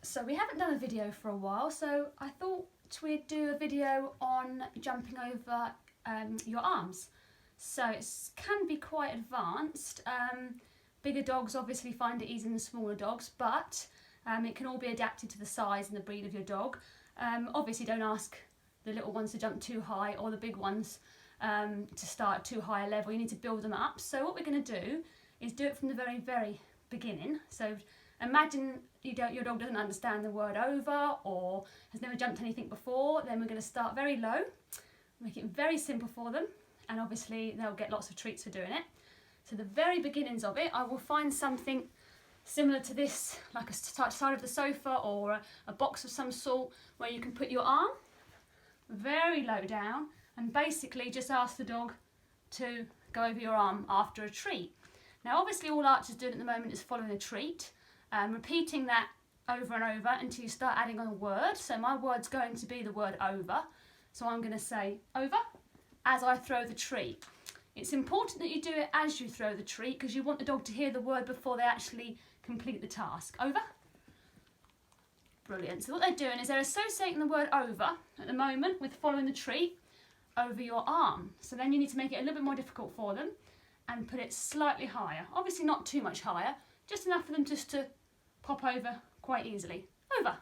So we haven't done a video for a while, so I thought we'd do a video on jumping over your arms. So it can be quite advanced. Bigger dogs obviously find it easier than smaller dogs, but it can all be adapted to the size and the breed of your dog. Obviously don't ask the little ones to jump too high or the big ones to start at too high a level. You need to build them up. So what we're going to do is do it from the very, very beginning. So imagine your dog doesn't understand the word over or has never jumped anything before. Then we're going to start very low, make it very simple for them, and obviously they'll get lots of treats for doing it. So the very beginnings of it, I will find something similar to this, like a side of the sofa or a box of some sort, where you can put your arm very low down and basically just ask the dog to go over your arm after a treat. Now obviously all Archer's doing at the moment is following a treat, repeating that over and over until you start adding on a word. So my word's going to be the word over. So I'm going to say over as I throw the treat. It's important that you do it as you throw the treat because you want the dog to hear the word before they actually complete the task. Over. Brilliant. So what they're doing is they're associating the word over at the moment with following the treat over your arm. So then you need to make it a little bit more difficult for them and put it slightly higher. Obviously not too much higher, just enough for them just to pop over quite easily. Over.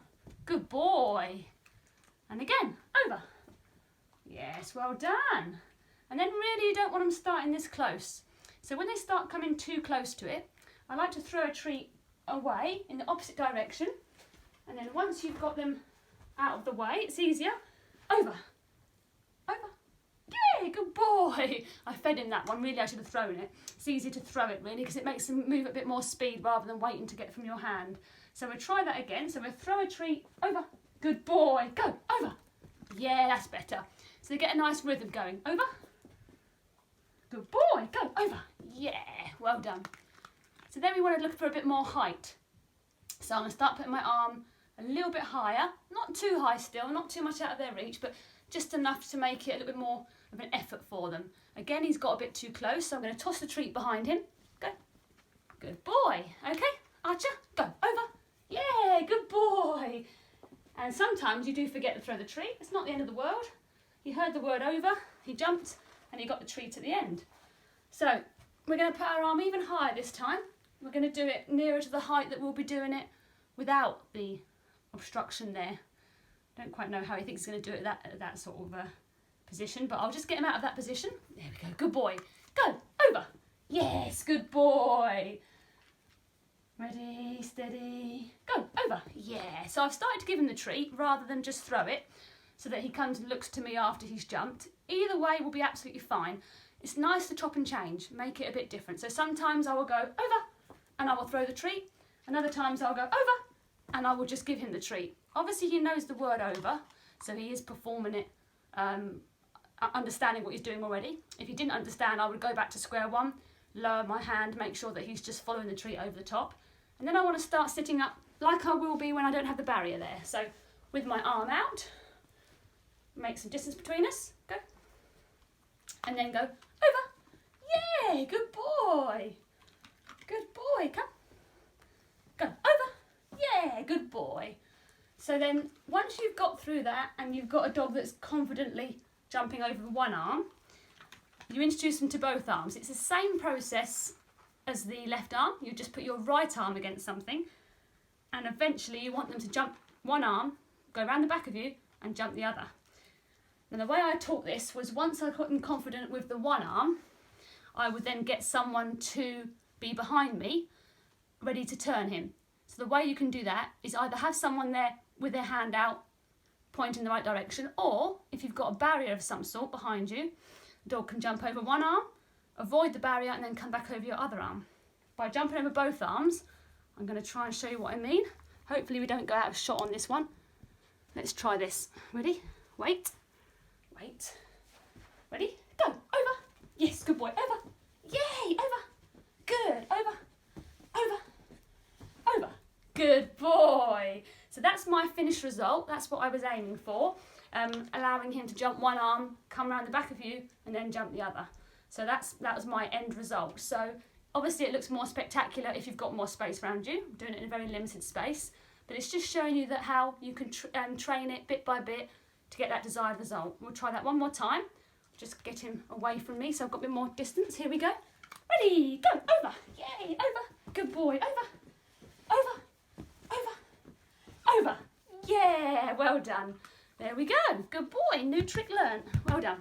Good boy. And again, over. Yes, well done. And then really you don't want them starting this close. So when they start coming too close to it, I like to throw a treat away in the opposite direction. And then once you've got them out of the way, it's easier. Over. Over. Yay, good boy. I fed him that one. Really, I should have thrown it. It's easier to throw it, really, because it makes them move at a bit more speed rather than waiting to get from your hand. So we'll try that again. So we'll throw a treat. Over. Good boy. Go. Over. Yeah, that's better. So they get a nice rhythm going. Over. Good boy. Go. Over. Yeah, well done. So then we want to look for a bit more height. So I'm going to start putting my arm a little bit higher. Not too high still, not too much out of their reach, but just enough to make it a little bit more of an effort for them. Again, he's got a bit too close, so I'm going to toss the treat behind him. Go. Good boy. Okay, Archer, go. Over. Yeah, good boy. And sometimes you do forget to throw the treat. It's not the end of the world. He heard the word over, he jumped, and he got the treat at the end. So we're going to put our arm even higher this time. We're going to do it nearer to the height that we'll be doing it without the obstruction there. Don't quite know how he thinks he's going to do it at that sort of position, but I'll just get him out of that position. There we go, good boy. Go, over. Yes, good boy. Ready, steady, go, over. Yeah, so I've started to give him the treat rather than just throw it so that he comes and looks to me after he's jumped. Either way will be absolutely fine. It's nice to chop and change, make it a bit different. So sometimes I will go over and I will throw the treat, and other times I'll go over and I will just give him the treat. Obviously he knows the word over, so he is performing it, understanding what he's doing already. If he didn't understand, I would go back to square one, lower my hand, make sure that he's just following the treat over the top. And then I want to start sitting up like I will be when I don't have the barrier there. So with my arm out, make some distance between us, go. And then go over. Yay, good boy. Good boy, come. Go over. Yeah, good boy. So then once you've got through that and you've got a dog that's confidently jumping over one arm, you introduce them to both arms. It's the same process as the left arm. You just put your right arm against something and eventually you want them to jump one arm, go around the back of you and jump the other. And the way I taught this was once I got them confident with the one arm, I would then get someone to be behind me, ready to turn him. So the way you can do that is either have someone there with their hand out, pointing in the right direction, or if you've got a barrier of some sort behind you, the dog can jump over one arm, avoid the barrier, and then come back over your other arm. By jumping over both arms, I'm going to try and show you what I mean. Hopefully we don't go out of shot on this one. Let's try this. Ready? Wait. Wait. Ready? Go. Over. Yes, good boy. Over. Yay, over. Good. Over. Over. Over. Good boy. So that's my finished result. That's what I was aiming for. Allowing him to jump one arm, come around the back of you, and then jump the other. So that was my end result. So obviously it looks more spectacular if you've got more space around you. I'm doing it in a very limited space. but it's just showing you that how you can train it bit by bit to get that desired result. We'll try that one more time. Just get him away from me so I've got a bit more distance. Here we go. Ready, go, over, yay, over, good boy, over, over, yeah, well done. There we go, good boy, new trick learnt, well done.